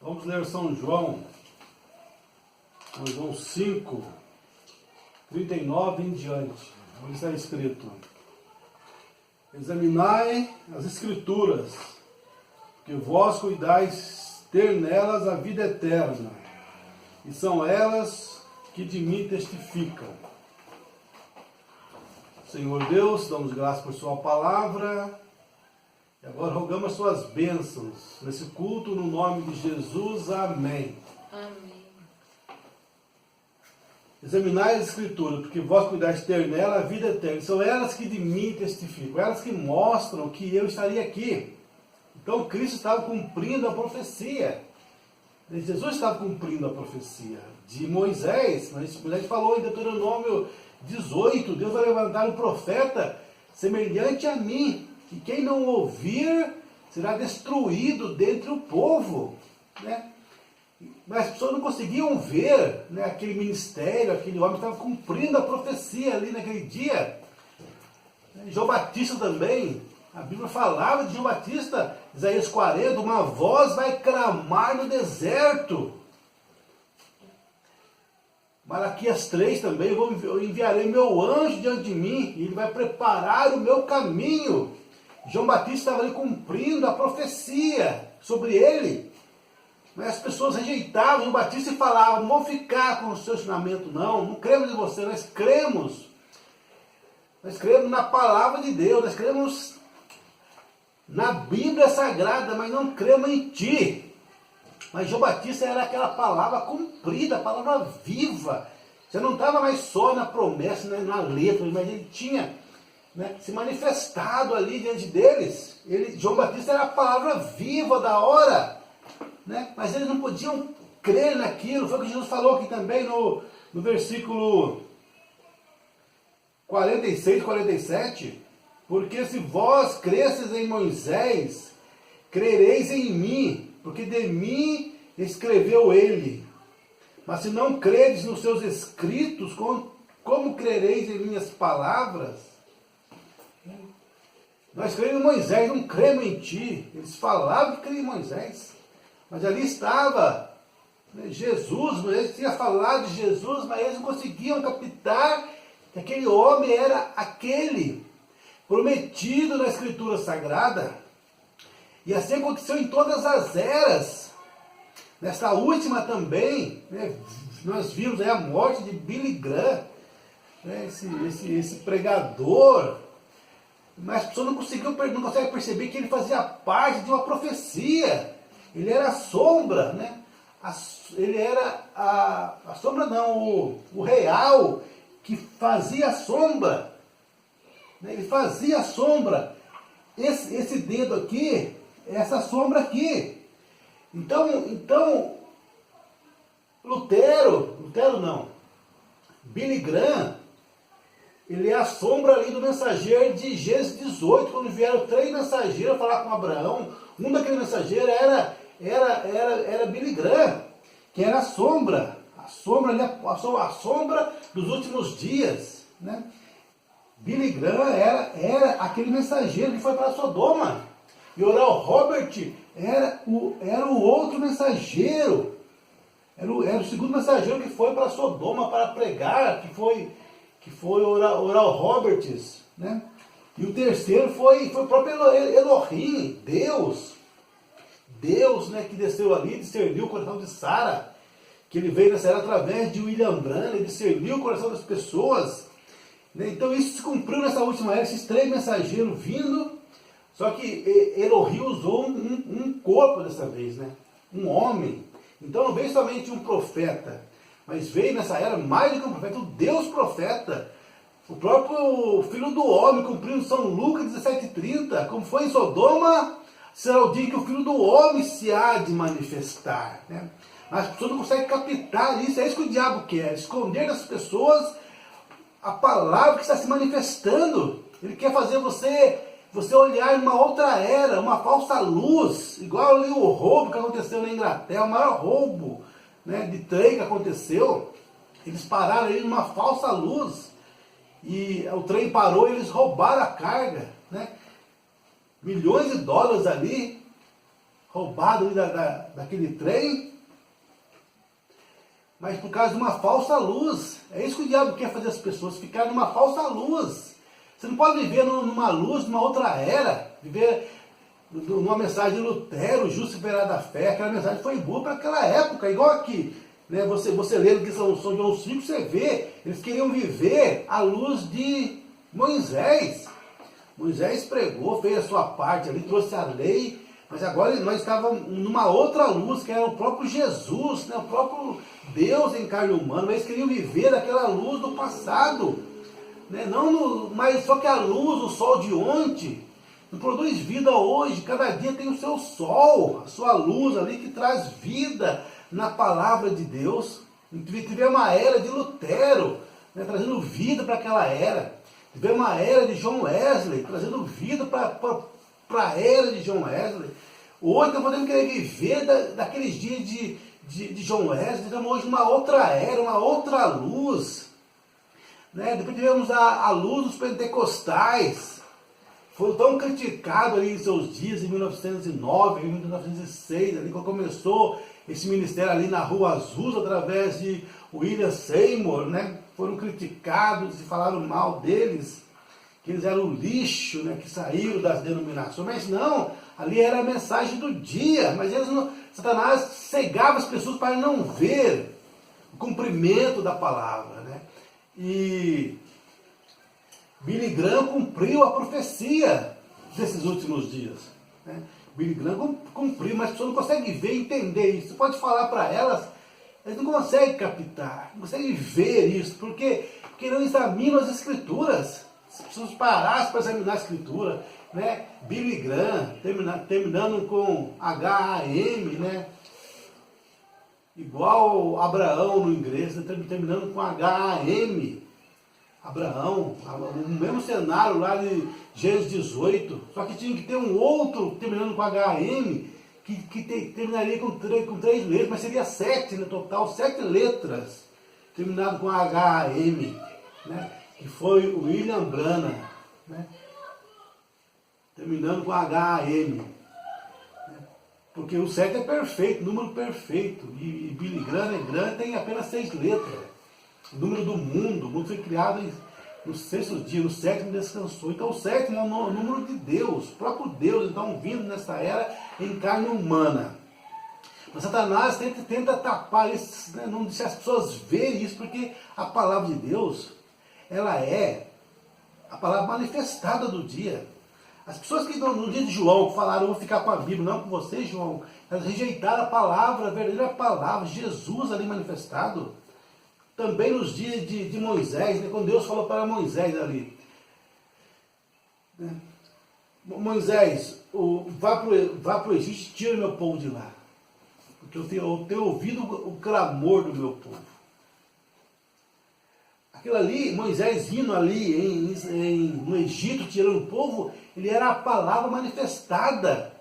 Vamos ler São João 5, 39 em diante. Onde está escrito: examinai as Escrituras, porque vós cuidais ter nelas a vida eterna, e são elas que de mim testificam. Senhor Deus, damos graças por sua palavra, e agora rogamos as suas bênçãos nesse culto, no nome de Jesus. Amém. Amém. Examinai as Escrituras, porque vós cuidais ter nela a vida eterna. São elas que de mim testificam, elas que mostram que eu estaria aqui. Então Cristo estava cumprindo a profecia. Jesus estava cumprindo a profecia de Moisés. Mas Moisés falou em Deuteronômio 18, Deus vai levantar um profeta semelhante a mim, e quem não ouvir será destruído dentre o povo, né? Mas as pessoas não conseguiam ver, né, aquele ministério, aquele homem estava cumprindo a profecia ali naquele dia. João Batista também, a Bíblia falava de João Batista, Isaías 40, uma voz vai clamar no deserto. Malaquias 3 também, eu enviarei meu anjo diante de mim, e ele vai preparar o meu caminho. João Batista estava ali cumprindo a profecia sobre ele. Mas as pessoas rejeitavam João Batista e falavam: não vão ficar com o seu ensinamento, não cremos em você, nós cremos na palavra de Deus, nós cremos na Bíblia Sagrada, mas não cremos em ti. Mas João Batista era aquela palavra cumprida, a palavra viva. Você não estava mais só na promessa, né, na letra, mas ele tinha, né, se manifestado ali diante deles. João Batista era a palavra viva da hora, né? Mas eles não podiam crer naquilo. Foi o que Jesus falou aqui também no versículo 46, 47. Porque se vós cresces em Moisés, crereis em mim, porque de mim escreveu ele. Mas se não credes nos seus escritos, como crereis em minhas palavras? Nós cremos em Moisés, não cremos em ti. Eles falavam que criam em Moisés, mas ali estava, né, Jesus. Eles tinham falado de Jesus, mas eles não conseguiam captar que aquele homem era aquele prometido na Escritura Sagrada. E assim aconteceu em todas as eras. Nesta última também, né, nós vimos aí a morte de Billy Graham, né, esse pregador. Mas as pessoas não conseguem perceber que ele fazia parte de uma profecia. Ele era a sombra, né? Ele era a sombra não, o real que fazia a sombra. Né? Ele fazia a sombra. Esse dedo aqui, essa sombra aqui. Então Lutero não. Billy Graham, ele é a sombra ali do mensageiro de Gênesis 18, quando vieram 3 mensageiros falar com Abraão. Um daqueles mensageiros era Billy Graham, que era a sombra dos últimos dias, né? Billy Graham era aquele mensageiro que foi para Sodoma. E Oral Robert era o outro mensageiro, era o segundo mensageiro que foi para Sodoma para pregar, que foi Oral Roberts, né? E o terceiro foi o próprio Elohim, Deus, né, que desceu ali, discerniu o coração de Sara, que ele veio nessa era através de William Branham, ele discerniu o coração das pessoas, né? Então isso se cumpriu nessa última era, esses 3 mensageiros vindo. Só que Elohim usou um corpo dessa vez, né? Um homem. Então não veio somente um profeta, mas veio nessa era mais do que um profeta, o Deus profeta, o próprio Filho do Homem, cumprindo São Lucas 17:30, como foi em Sodoma, será o dia que o Filho do Homem se há de manifestar, né? Mas as pessoas não conseguem captar isso. É isso que o diabo quer, esconder das pessoas a palavra que está se manifestando. Ele quer fazer você olhar em uma outra era, uma falsa luz, igual ali o roubo que aconteceu na Inglaterra, o maior roubo, né, de trem que aconteceu. Eles pararam ali numa falsa luz, e o trem parou e eles roubaram a carga, né? Milhões de dólares ali, roubado ali daquele trem, mas por causa de uma falsa luz. É isso que o diabo quer fazer as pessoas, ficar numa falsa luz. Você não pode viver numa luz, numa outra era, viver numa mensagem de Lutero, justo e veraz da fé. Aquela mensagem foi boa para aquela época, igual aqui. Né? Você lendo que São João 5, você vê, eles queriam viver à luz de Moisés. Moisés pregou, fez a sua parte ali, trouxe a lei, mas agora nós estávamos numa outra luz, que era o próprio Jesus, né? O próprio Deus em carne humana. Mas eles queriam viver aquela luz do passado, né? Mas só que a luz, o sol de ontem, não produz vida hoje. Cada dia tem o seu sol, a sua luz ali que traz vida na palavra de Deus. Tivemos uma era de Lutero, né? Trazendo vida para aquela era. Tivemos uma era de John Wesley, trazendo vida para a era de John Wesley. Hoje nós podemos querer viver daqueles dias de John Wesley. Estamos hoje numa outra era, uma outra luz. Né? Depois tivemos a luz dos pentecostais. Foi tão criticado ali em seus dias, em 1909, em 1906, ali quando começou esse ministério ali na Rua Azusa, através de William Seymour, né? Foram criticados e falaram mal deles, que eles eram lixo, né? Que saíram das denominações. Mas não, ali era a mensagem do dia, mas Satanás cegava as pessoas para não ver o cumprimento da palavra, né? E Billy Graham cumpriu a profecia desses últimos dias, né? Billy Graham cumpriu, mas as pessoas não conseguem ver e entender isso. Você pode falar para elas, eles não conseguem captar, não conseguem ver isso, porque não examinam as escrituras. Se as pessoas parassem para examinar a escritura, né? Billy Graham, terminando com H-A-M, né? Igual Abraão no inglês, né? Terminando com H-A-M. Abraão, o mesmo cenário lá de Gênesis 18, só que tinha que ter um outro terminando com H-A-M, que terminaria com três letras, mas seria 7 no total, 7 letras, terminado com H-A-M, né? Que foi o William Branham, né? Terminando com H-A-M, né? Porque o 7 é perfeito, número perfeito, e Billy Graham tem apenas 6 letras. O número do mundo, o mundo foi criado no 6º dia, no 7º descansou. Então o 7º é o número de Deus, o próprio Deus, então vindo nessa era em carne humana. Mas Satanás tenta tapar isso, né? Não deixar as pessoas verem isso, porque a palavra de Deus, ela é a palavra manifestada do dia. As pessoas que no dia de João falaram, vou ficar com a Bíblia, não com você, João, elas rejeitaram a palavra, a verdadeira palavra, Jesus ali manifestado. Também nos dias de Moisés, né, quando Deus falou para Moisés ali, né, Moisés, vá para o Egito e tira meu povo de lá, porque eu tenho ouvido o clamor do meu povo. Aquilo ali, Moisés indo ali no Egito, tirando o povo, ele era a palavra manifestada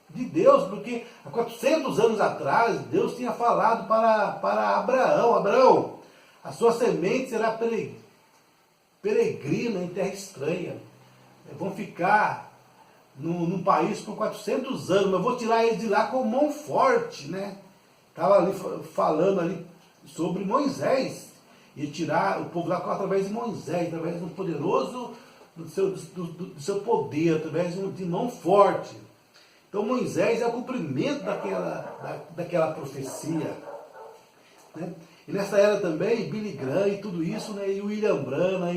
de Deus, porque há 400 anos atrás, Deus tinha falado para Abraão, a sua semente será peregrina em terra estranha. Vão ficar num país por 400 anos, mas eu vou tirar eles de lá com mão forte, né? Estava ali falando ali sobre Moisés, e tirar o povo lá através de Moisés, através do poderoso, do seu poder, através de mão forte. Então Moisés é o cumprimento daquela profecia, né? E nessa era também, Billy Graham e tudo isso, né? E William Branham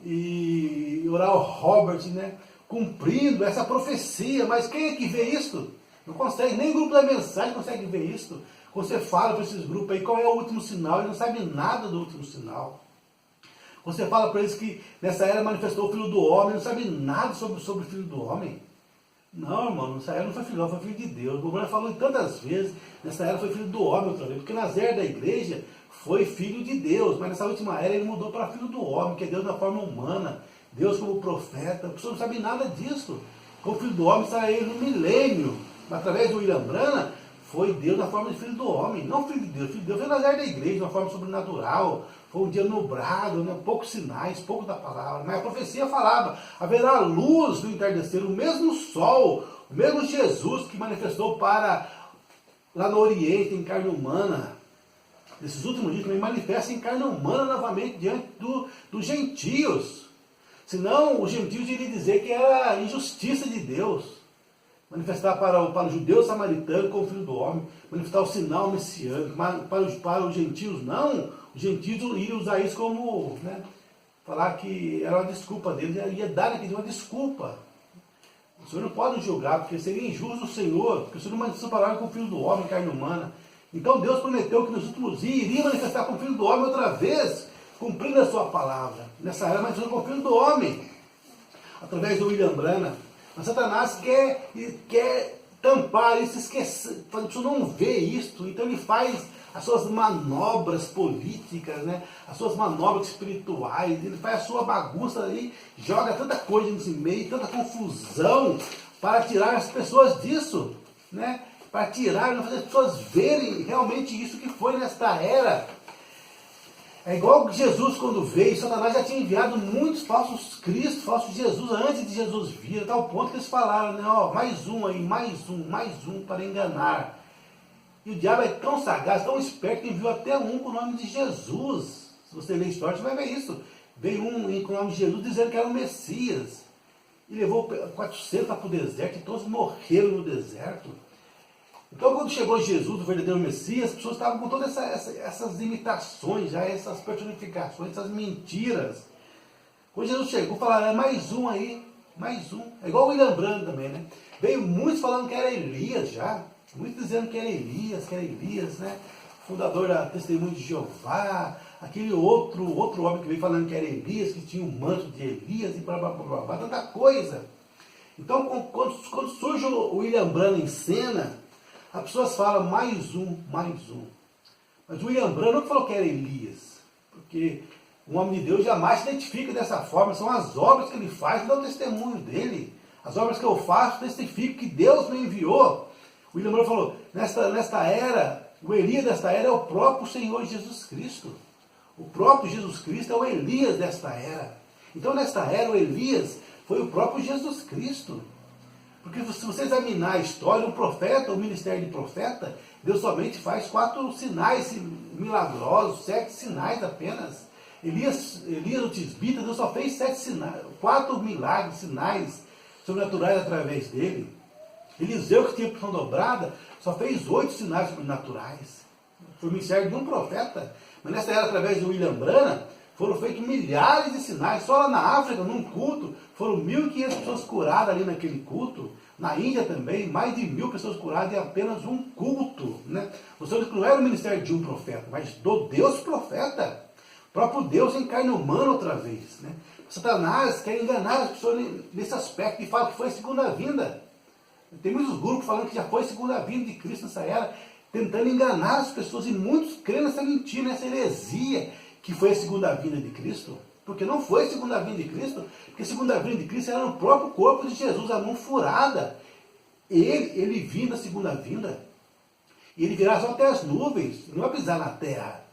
e Oral Roberts, né? Cumprindo essa profecia. Mas quem é que vê isso? Não consegue, nem o grupo da mensagem consegue ver isso. Quando você fala para esses grupos aí qual é o último sinal, eles não sabem nada do último sinal. Você fala para eles que nessa era manifestou o Filho do Homem, não sabe nada sobre o Filho do Homem. Não, irmão, nessa era não foi filho, foi filho de Deus. O Bruno falou tantas vezes, nessa era foi filho do homem outra vez, porque nas eras da igreja foi filho de Deus, mas nessa última era ele mudou para filho do homem, que é Deus na forma humana, Deus como profeta. A pessoa não sabe nada disso. Como filho do homem está ele no milênio, através do William Branham, foi Deus na forma de filho do homem, não filho de Deus. Filho de Deus foi nas eras da igreja, de uma forma sobrenatural. Foi um dia nublado, né? Poucos sinais, pouco da palavra. Mas a profecia falava, haverá luz no entardecer, o mesmo sol, O mesmo Jesus que manifestou lá no Oriente, em carne humana, nesses últimos dias também manifesta em carne humana novamente diante dos gentios. Senão os gentios iriam dizer que era injustiça de Deus. Manifestar para o judeu samaritano como filho do homem, manifestar o sinal messiânico, para os gentios não. Os gentios iriam usar isso como, né, falar que era uma desculpa deles, ia dar aqui uma desculpa. O Senhor não pode julgar, porque seria injusto o Senhor, porque o Senhor não manifestou a palavra como filho do homem, carne humana. Então Deus prometeu que nos últimos dias iria manifestar como filho do homem outra vez, cumprindo a sua palavra. Nessa era manifestou como filho do homem, através do William Branham. Mas Satanás quer tampar isso, esquecer, a pessoa não vê isso, então ele faz as suas manobras políticas, né? As suas manobras espirituais, ele faz a sua bagunça aí, joga tanta coisa nesse meio, tanta confusão, para tirar as pessoas disso, né? Para tirar, não fazer as pessoas verem realmente isso que foi nesta era. É igual Jesus quando veio, Satanás já tinha enviado muitos falsos Cristos, falsos Jesus, antes de Jesus vir, a tal ponto que eles falaram, né, ó, mais um aí, mais um para enganar. E o diabo é tão sagaz, tão esperto, que enviou até um com o nome de Jesus. Se você ler a história, você vai ver isso. Veio um com o nome de Jesus dizendo que era o Messias. E levou 400 para o deserto, e todos morreram no deserto. Então, quando chegou Jesus, o verdadeiro Messias, as pessoas estavam com todas essas imitações, já essas personificações, essas mentiras. Quando Jesus chegou, falaram, é mais um aí, mais um. É igual o William Branham também, né? Veio muitos falando que era Elias já. Muitos dizendo que era Elias, né? Fundador da Testemunho de Jeová. Aquele outro homem que veio falando que era Elias, que tinha um manto de Elias e blá, blá, blá, blá, tanta coisa. Então, quando surge o William Branham em cena, as pessoas falam mais um. Mas o William Branham não falou que era Elias, porque o homem de Deus jamais se identifica dessa forma, são as obras que ele faz que dão testemunho dele. As obras que eu faço testificam que Deus me enviou. O William Branham falou, nesta era, o Elias desta era é o próprio Senhor Jesus Cristo. O próprio Jesus Cristo é o Elias desta era. Então, nesta era, o Elias foi o próprio Jesus Cristo. Porque se você examinar a história, o profeta, o ministério de profeta, Deus somente faz 4 sinais milagrosos, 7 sinais apenas. Elias o tisbita, Deus só fez 7 sinais, 4 milagres, sinais sobrenaturais através dele. Eliseu, que tinha porção dobrada, só fez 8 sinais sobrenaturais. Foi o ministério de um profeta. Mas nessa era, através de William Branham, foram feitos milhares de sinais. Só lá na África, num culto, foram 1.500 pessoas curadas ali naquele culto. Na Índia também, mais de 1.000 pessoas curadas em apenas um culto. Né? Ou seja, não era o ministério de um profeta, mas do Deus profeta. O próprio Deus em carne humana outra vez. Né? Satanás quer enganar as pessoas nesse aspecto e fala que foi a segunda vinda. Tem muitos grupos falando que já foi a segunda vinda de Cristo nessa era, tentando enganar as pessoas, e muitos creem nessa mentira, nessa heresia, que foi a segunda vinda de Cristo. Porque não foi a segunda vinda de Cristo, porque a segunda vinda de Cristo era no próprio corpo de Jesus, a mão furada. Ele vindo a segunda vinda, e ele virá só até as nuvens, não vai pisar na terra.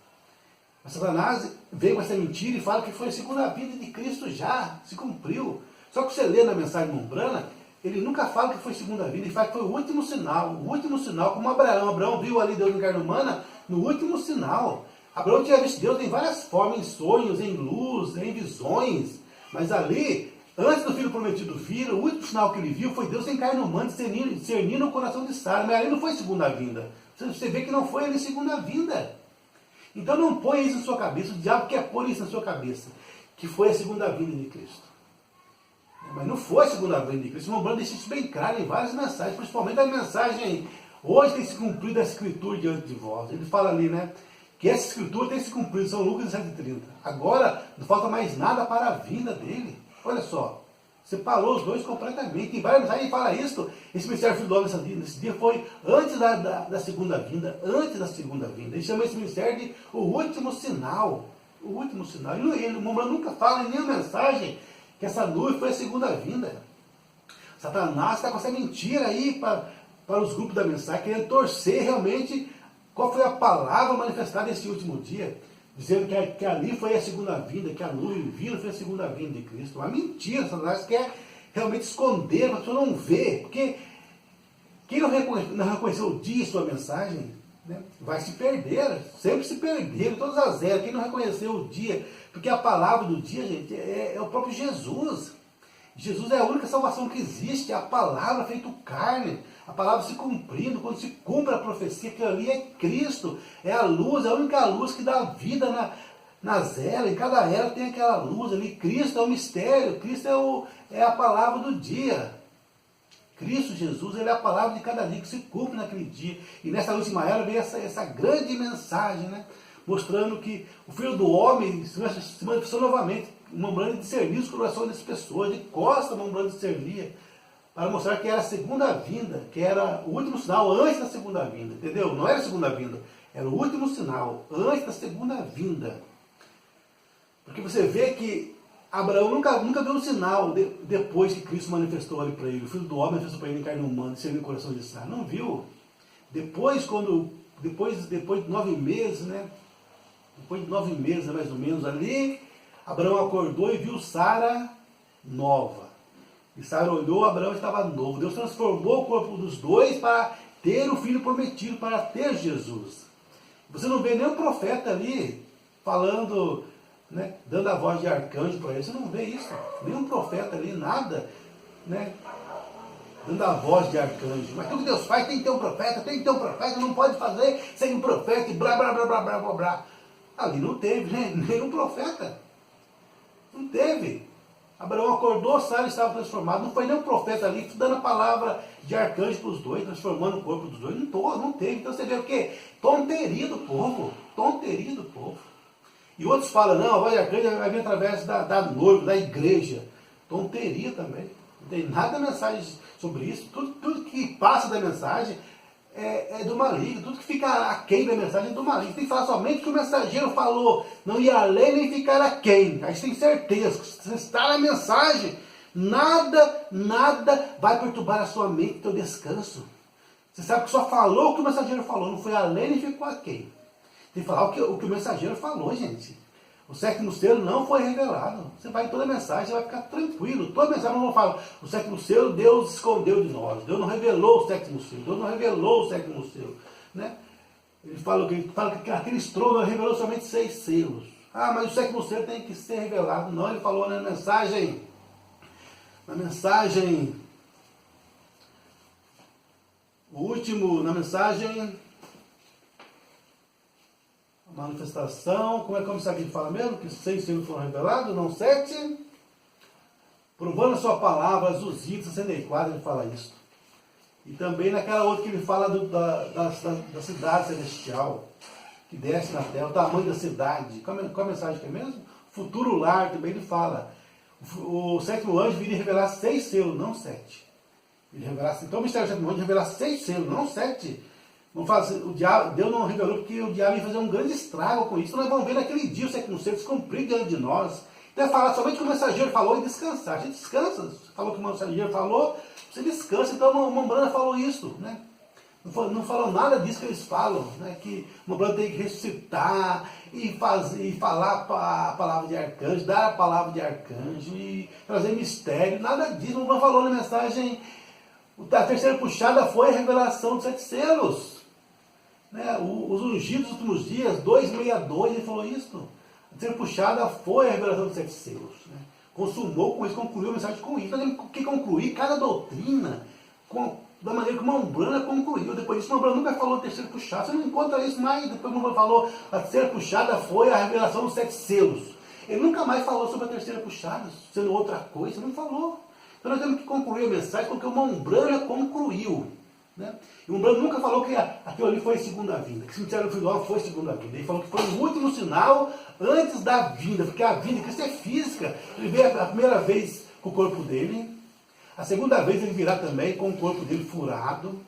Mas Satanás veio com essa mentira e fala que foi a segunda vinda de Cristo já, se cumpriu. Só que você lê na mensagem de Mombrana, ele nunca fala que foi segunda vinda, ele fala que foi o último sinal, como Abraão viu ali Deus em carne humana, no último sinal. Abraão tinha visto Deus em várias formas, em sonhos, em luz, em visões, mas ali, antes do filho prometido vir, o último sinal que ele viu foi Deus em carne humana, discernindo o coração de Sara, mas ali não foi segunda vinda. Você vê que não foi ali segunda vinda. Então não põe isso na sua cabeça, o diabo quer pôr isso na sua cabeça, que foi a segunda vinda de Cristo. Mas não foi a segunda vinda de Cristo. O Mombrana deixa isso bem claro em várias mensagens, principalmente a mensagem, hoje tem se cumprido a escritura diante de vós. Ele fala ali, né, que essa escritura tem se cumprido, São Lucas 7,30. Agora, não falta mais nada para a vinda dele. Olha só, separou os dois completamente. Tem várias mensagens que fala isso. Esse ministério filho do homem nesse dia foi antes da segunda vinda, antes da segunda vinda. Ele chama esse ministério de o último sinal. O último sinal. O Mombrana nunca fala em nenhuma mensagem que essa nuvem foi a segunda vinda. Satanás está com essa mentira aí para os grupos da mensagem, querendo torcer realmente qual foi a palavra manifestada nesse último dia, dizendo que ali foi a segunda vinda, que a nuvem vindo foi a segunda vinda de Cristo. Uma mentira, Satanás quer realmente esconder, para a pessoa não ver, porque quem não reconheceu o dia e sua mensagem, né, vai se perder, sempre se perder, todas as eras. Quem não reconheceu o dia, porque a palavra do dia, gente, é o próprio Jesus. Jesus é a única salvação que existe, é a palavra feita carne, a palavra se cumprindo, quando se cumpre a profecia, que ali é Cristo, é a luz, é a única luz que dá vida nas eras, em cada era tem aquela luz ali. Cristo é o mistério, Cristo é a palavra do dia. Cristo Jesus, ele é a palavra de cada dia que se cumpre naquele dia. E nessa última era veio essa grande mensagem, né? Mostrando que o Filho do Homem se manifestou novamente, mandando discernir os corações das pessoas, de costa mandando discernir, para mostrar que era a segunda vinda, que era o último sinal antes da segunda vinda, entendeu? Não era a segunda vinda, era o último sinal antes da segunda vinda. Porque você vê que Abraão nunca viu um sinal depois que Cristo manifestou ali para ele. O Filho do Homem manifestou para ele em carne humana, discerniu o coração de Sara. Não viu. Depois de 9 meses, né? Depois de 9 meses, mais ou menos, ali, Abraão acordou e viu Sara nova. E Sara olhou, Abraão estava novo. Deus transformou o corpo dos dois para ter o filho prometido, para ter Jesus. Você não vê nenhum profeta ali falando, né, dando a voz de arcanjo para ele. Você não vê isso. Nenhum profeta ali, nada, né, dando a voz de arcanjo. Mas tudo que Deus faz tem que ter um profeta, não pode fazer sem um profeta e blá, blá, blá, blá, blá, blá, blá. Ali não teve, né, nenhum profeta. Não teve. Abraão acordou, Sara estava transformada. Não foi nenhum profeta ali dando a palavra de arcanjo para os dois, transformando o corpo dos dois. Não teve. Então você vê o quê? Tonteria do povo. Tonteria do povo. E outros falam, não, a voz de arcanjo vai vir através da noiva, da igreja. Tonteria também. Não tem nada de mensagem sobre isso. Tudo que passa da mensagem é do maligno. Tudo que fica aquém da mensagem é do maligno. Tem que falar somente o que o mensageiro falou. Não ir além nem ficar aquém. A gente tem certeza que se está na mensagem, nada vai perturbar a sua mente e teu descanso. Você sabe que só falou o que o mensageiro falou. Não foi além nem ficou aquém. Tem que falar o que o mensageiro falou, gente. O sétimo selo não foi revelado. Você vai em toda a mensagem, você vai ficar tranquilo. Toda mensagem não fala, o sétimo selo Deus escondeu de nós. Deus não revelou o sétimo selo. Deus não revelou o sétimo selo. Né? Ele fala que aquele trono revelou somente 6 selos. Ah, mas o sétimo selo tem que ser revelado. Não, ele falou na mensagem, na mensagem manifestação, como é que isso aqui fala mesmo? Que 6 selos foram revelados, não 7. Provando a sua palavra, Azuzitas 64, ele fala isso. E também naquela outra que ele fala da cidade celestial, que desce na terra, o tamanho da cidade. Qual a mensagem que é mesmo? Futuro lar, também ele fala. O sétimo anjo viria revelar 6 selos, não 7. Então o mistério do sétimo anjo revelar 6 selos, não 7. Não faz, Deus não revelou porque o diabo ia fazer um grande estrago com isso. Então nós vamos ver naquele dia o sétimo selo se cumprir diante de nós. Então é falar somente o que o mensageiro falou e descansar. A gente descansa. Você falou que o mensageiro falou, você descansa. Então o Mombrana falou isso, né? Não falou nada disso que eles falam, né? Que o Mombrana tem que ressuscitar e falar a palavra de arcanjo, dar a palavra de arcanjo e trazer mistério. Nada disso. O Mombrana falou na mensagem. A terceira puxada foi a revelação dos 7 selos. Né? Os ungidos dos últimos dias, 2:62, ele falou isso. A terceira puxada foi a revelação dos 7 selos. Né? Consumou com isso, concluiu a mensagem com isso. Nós temos que concluir cada doutrina da maneira que o Mombrana concluiu. Depois disso, o Mombrana nunca falou terceira puxada. Você não encontra isso mais. Depois o Mombrana falou a terceira puxada foi a revelação dos 7 selos. Ele nunca mais falou sobre a terceira puxada, sendo outra coisa. Não falou. Então nós temos que concluir a mensagem porque o Mombrana concluiu. Né? E o Mombrana nunca falou que aquilo ali foi a segunda vinda, que o cemitério do Filho do Homem foi a segunda vinda. Ele falou que foi o último sinal antes da vinda, porque a vinda, que isso é física. Ele veio a primeira vez com o corpo dele, a segunda vez ele virá também com o corpo dele furado,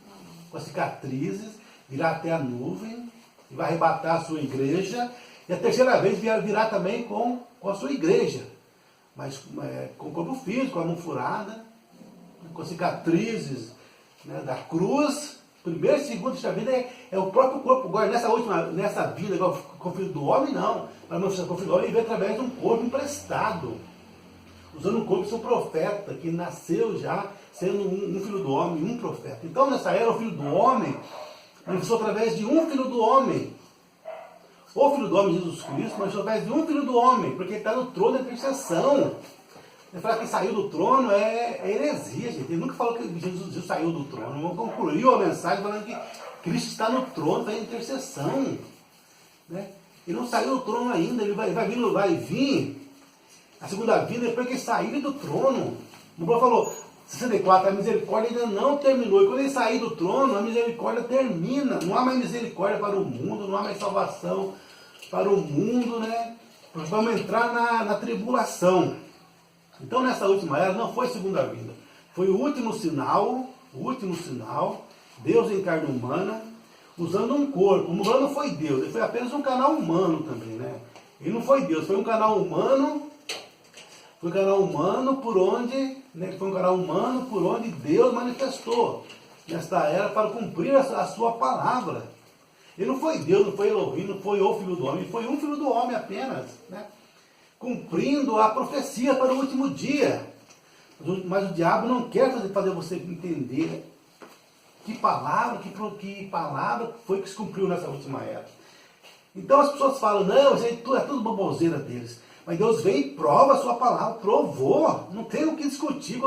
com as cicatrizes, virá até a nuvem, e vai arrebatar a sua igreja, e a terceira vez virá também com a sua igreja. Mas com o corpo físico, com a mão furada, com cicatrizes, né, da cruz. Primeiro e segundo desta vida é o próprio corpo. Agora, nessa vida, com o Filho do Homem, não. Para mostrar com o Filho do Homem, ele veio através de um corpo emprestado. Usando um corpo do seu profeta, que nasceu já sendo um filho do homem, um profeta. Então, nessa era, o filho do homem manifestou através de um filho do homem. O filho do homem, Jesus Cristo, manifestou através de um filho do homem, porque ele está no trono da intercessão. Ele falar que saiu do trono é heresia, gente. Ele nunca falou que Jesus saiu do trono. Ele concluiu a mensagem falando que Cristo está no trono, fazendo intercessão. Né? Ele não saiu do trono ainda, ele vai vir a segunda vinda depois que ele sair do trono. O Paulo falou, 64, a misericórdia ainda não terminou. E quando ele sair do trono, a misericórdia termina. Não há mais misericórdia para o mundo, não há mais salvação para o mundo, né? Vamos entrar na tribulação. Então, nessa última era, não foi segunda vinda. Foi o último sinal, Deus em carne humana, usando um corpo. O humano não foi Deus, ele foi apenas um canal humano também, né? Ele não foi Deus, foi um canal humano, por onde, né? Foi um canal humano por onde Deus manifestou nesta era para cumprir a sua palavra. Ele não foi Deus, não foi Elohim, não foi o filho do homem, ele foi um filho do homem apenas, né? Cumprindo a profecia para o último dia. Mas o diabo não quer fazer você entender que palavra foi que se cumpriu nessa última era. Então as pessoas falam, não, isso é tudo boboseira deles. Mas Deus vem e prova a sua palavra, provou. Não tem o que discutir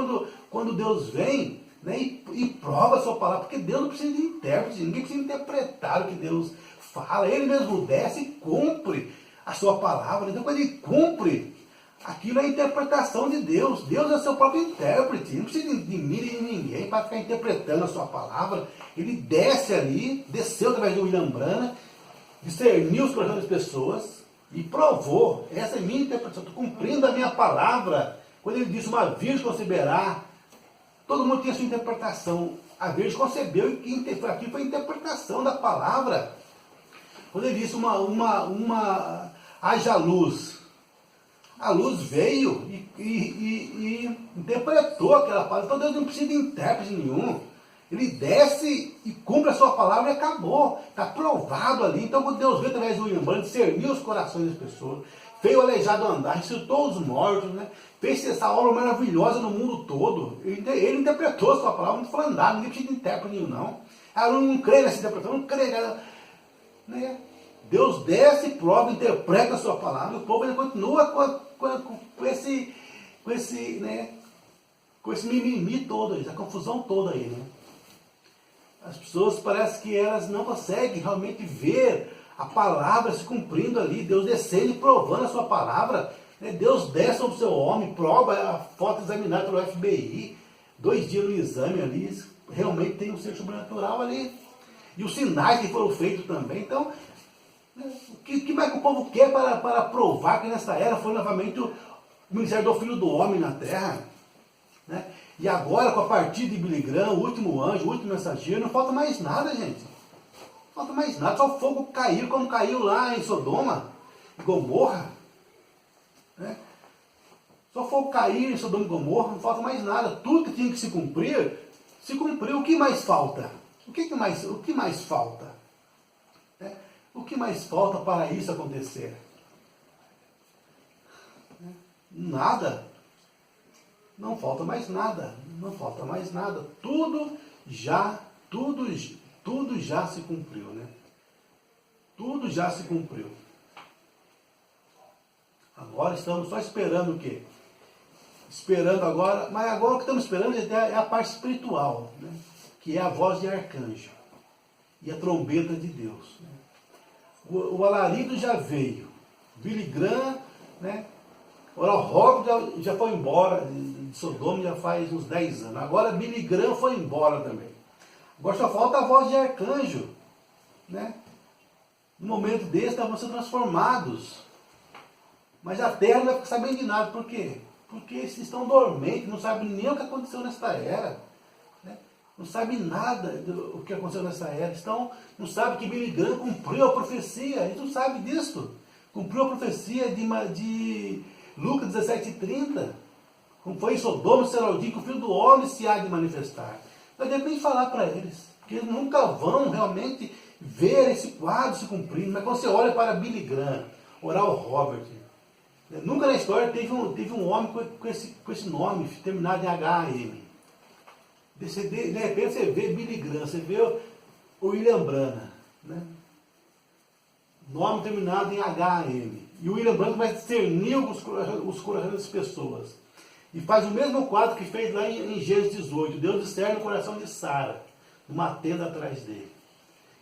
quando Deus vem, né, e prova a sua palavra, porque Deus não precisa de intérprete, ninguém precisa interpretar o que Deus fala. Ele mesmo desce e cumpre a sua palavra. Então quando ele cumpre, aquilo é a interpretação de Deus. Deus é seu próprio intérprete. Não precisa de mim e de ninguém para ficar interpretando a sua palavra. Ele desce ali, desceu através de William Branham, discerniu os corações das pessoas e provou. Essa é a minha interpretação. Estou cumprindo a minha palavra. Quando ele disse uma virgem conceberá, todo mundo tinha a sua interpretação. A virgem concebeu e aqui foi a interpretação da palavra. Quando ele disse haja luz, a luz veio e interpretou aquela palavra. Então Deus não precisa de intérprete nenhum. Ele desce e cumpre a sua palavra e acabou. Está provado ali. Então quando Deus veio através do William Branham, discerniu os corações das pessoas, fez o aleijado andar, ressuscitou os mortos, né? Fez essa obra maravilhosa no mundo todo. Ele interpretou a sua palavra, não estou falando nada, ninguém precisa de intérprete nenhum, não. Eu não creio nessa interpretação, não creio. Né? Deus desce, prova, interpreta a sua palavra, e o povo ainda continua com esse mimimi todo aí, essa confusão toda aí, né? As pessoas parece que elas não conseguem realmente ver a palavra se cumprindo ali, Deus descendo e provando a sua palavra, né? Deus desce sobre o seu homem, prova a foto examinada pelo FBI, 2 dias no exame ali, realmente tem um ser sobrenatural ali, e os sinais que foram feitos também. Então, o que mais que o povo quer para provar que nessa era foi novamente o ministério do Filho do Homem na Terra? Né? E agora, com a partida de Billy Graham, o último anjo, o último mensageiro, não falta mais nada, gente. Não falta mais nada. Só o fogo caiu como caiu lá em Sodoma e Gomorra. Né? Só o fogo caiu em Sodoma e Gomorra, não falta mais nada. Tudo que tinha que se cumpriu. O que mais falta? O que mais falta? O que mais falta para isso acontecer? Nada. Não falta mais nada. Não falta mais nada. Tudo já se cumpriu, né? Tudo já se cumpriu. Agora estamos só esperando o quê? Esperando agora, mas agora o que estamos esperando é a parte espiritual, né? Que é a voz de arcanjo e a trombeta de Deus, né? O alarido já veio, Billy Graham, né? O Robert já foi embora de Sodoma, já faz uns 10 anos. Agora Billy Graham foi embora também. Agora só falta a voz de arcanjo, né? No momento desse, estavam sendo transformados. Mas a terra não vai ficar sabendo de nada. Por quê? Porque eles estão dormentes, não sabem nem o que aconteceu nesta era. Né? Não sabem nada do que aconteceu nessa era. Não sabem que Billy Graham cumpriu a profecia. Eles não sabem disso. Cumpriu a profecia de Lucas 17:30. Como foi em Sodoma, será o dia que o Filho do Homem se há de manifestar. Mas depende falar para eles. Porque eles nunca vão realmente ver esse quadro se cumprindo. Mas quando você olha para Billy Graham, Oral Robert, nunca na história teve um homem com esse nome terminado em HAM. De repente você vê Billy Graham, você vê o William Branham, né? Nome terminado em HM. E o William Branham vai discernir os corações das pessoas. E faz o mesmo quadro que fez lá em Gênesis 18. Deus discerne o coração de Sara, numa tenda atrás dele.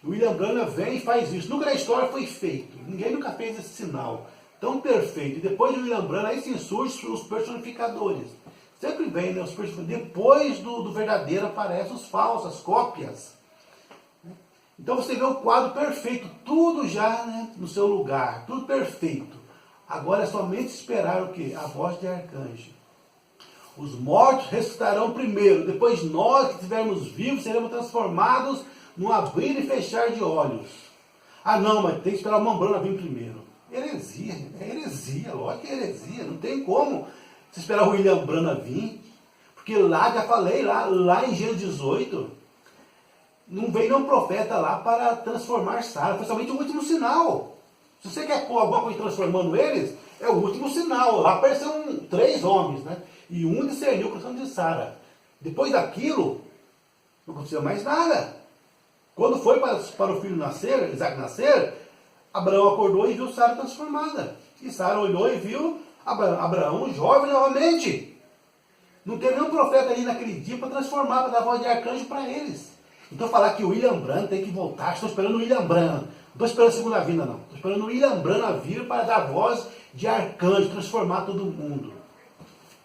O William Branham vem e faz isso. Nunca na história foi feito. Ninguém nunca fez esse sinal tão perfeito. E depois de William Branham, aí sim surgem os personificadores. Sempre vem, né, os personificadores. Depois do verdadeiro aparecem os falsos, as cópias. Então você vê o quadro perfeito, tudo já, né, no seu lugar, tudo perfeito. Agora é somente esperar o quê? A voz de arcanjo. Os mortos ressuscitarão primeiro, depois nós que estivermos vivos seremos transformados num abrir e fechar de olhos. Ah não, mas tem que esperar o Mambrana vir primeiro. Heresia, é heresia, lógico que é heresia, não tem como você esperar o William Branham vir, porque lá, já falei, lá em Gênesis 18, não veio nenhum profeta lá para transformar Sara, foi somente o último sinal. Se você quer pôr alguma coisa transformando eles, é o último sinal. Lá apareceram 3 homens, né? E um discerniu o coração de Sara. Depois daquilo, não aconteceu mais nada. Quando foi para o filho nascer, Isaac nascer, Abraão acordou e viu Sara transformada. E Sara olhou e viu Abraão jovem novamente. Não teve nenhum profeta ali naquele dia para transformar, para dar voz de arcanjo para eles. Então falar que o William Branham tem que voltar, estou esperando o William Branham. Não estou esperando a segunda vinda, não. Estou esperando o William Branham vir para dar voz de arcanjo, transformar todo mundo.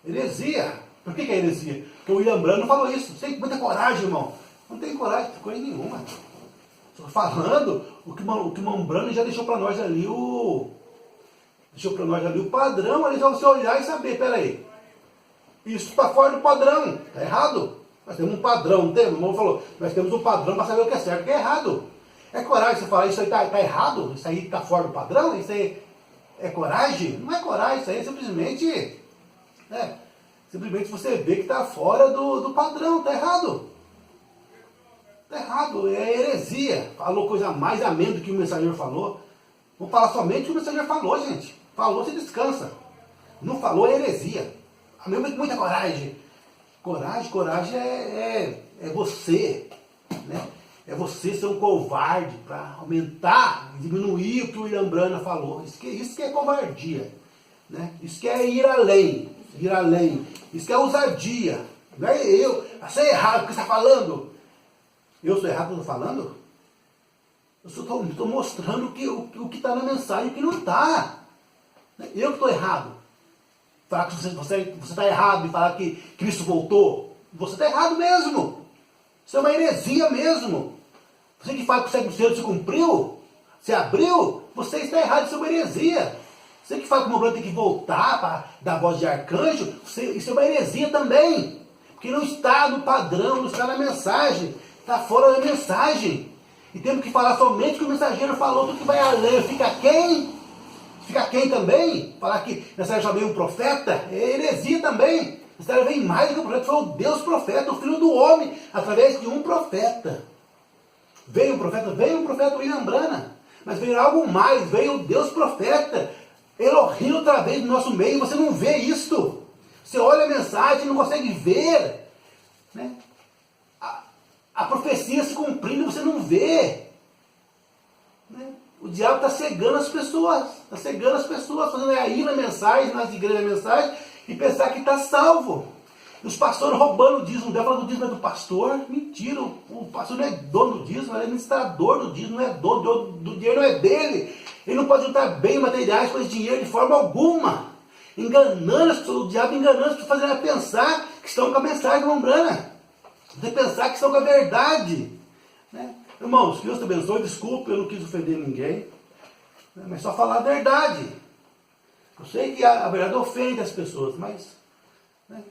Heresia. Por que é heresia? Porque o William Branham não falou isso. Você tem muita coragem, irmão. Não tem coragem de coisa nenhuma. Estou falando o que o Mambrano já deixou para nós ali o padrão, ali só você olhar e saber, peraí, isso está fora do padrão, está errado. Nós temos um padrão, não temos? O irmão falou, nós temos um padrão para saber o que é certo e o que é errado. É coragem você falar, isso aí está errado, isso aí está fora do padrão, isso aí é coragem? Não é coragem, isso aí é simplesmente você vê que está fora do padrão, está errado. Está errado, é heresia. Falou coisa mais amena do que o mensageiro falou. Vou falar somente o que o mensageiro falou, gente. Falou, você descansa. Não falou, é heresia. A mesma com muita coragem. Coragem é você, né? É você ser um covarde para aumentar, diminuir o que o William Branham falou. Isso que é covardia, né? Isso que é ir além. Isso que é ousadia. Não é eu. Você é errado o que você está falando. Eu sou errado o que eu estou falando? Eu estou mostrando o que está na mensagem e o que não está. Eu que estou errado. Falar que você está errado e falar que Cristo voltou. Você está errado mesmo. Isso é uma heresia mesmo. Você que fala que o século cedo se cumpriu, se abriu, você está errado, isso é uma heresia. Você que fala que o Mambrano tem que voltar para dar voz de arcanjo, isso é uma heresia também. Porque não está no padrão, não está na mensagem. Está fora da mensagem. E temos que falar somente o que o mensageiro falou, tudo que vai além. Fica quem? Fica quem também? Falar que nessa já veio um profeta? É heresia também. Nessa vem mais do que o profeta. Foi o Deus profeta, o Filho do Homem, através de um profeta. Veio um profeta William Branham. Mas veio algo mais, veio o Deus profeta. Elohim outra vez no nosso meio. Você não vê isto. Você olha a mensagem e não consegue ver. Né? A profecia se cumprindo, você não vê. Né? O diabo está cegando as pessoas. Está cegando as pessoas, fazendo aí na mensagem, nas igrejas da mensagem, e pensar que está salvo. E os pastores roubando o dízimo. O falando que o dízimo é do pastor. Mentira, o pastor não é dono do dízimo, ele é administrador do dízimo, não é dono do dinheiro, não é dele. Ele não pode juntar bens materiais com esse dinheiro de forma alguma. Enganando as pessoas, o diabo enganando as pessoas, fazendo pensar que estão com a mensagem Mambrana. Você pensar que estão com a verdade. Né? Irmãos, que Deus te abençoe. Desculpe, eu não quis ofender ninguém. Né? Mas só falar a verdade. Eu sei que a verdade ofende as pessoas, mas né?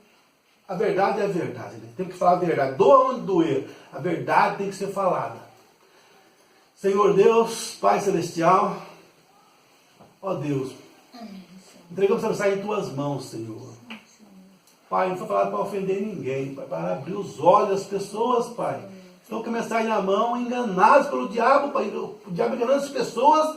A verdade é a verdade. Né? Temos que falar a verdade. Doa onde doer. A verdade tem que ser falada. Senhor Deus, Pai Celestial, ó Deus, entregamos essa mensagem em Tuas mãos, Senhor. Pai, não foi falado para ofender ninguém, Pai, para abrir os olhos das pessoas, Pai. Estão com a mensagem na mão, enganados pelo diabo, Pai. O diabo enganando as pessoas,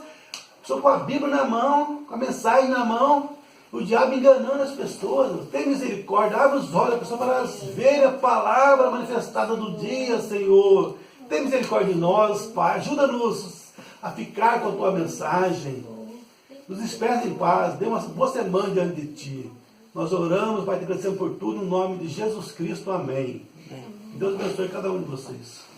estão com a Bíblia na mão, com a mensagem na mão, O diabo enganando as pessoas. Tem misericórdia, abre os olhos da pessoa para elas verem a palavra manifestada do dia, Senhor. Tem misericórdia de nós, Pai. Ajuda-nos a ficar com a tua mensagem. Nos despeça em paz. Dê uma boa semana diante de ti. Nós oramos, Pai, te agradecemos por tudo, no nome de Jesus Cristo. Amém. Deus abençoe cada um de vocês.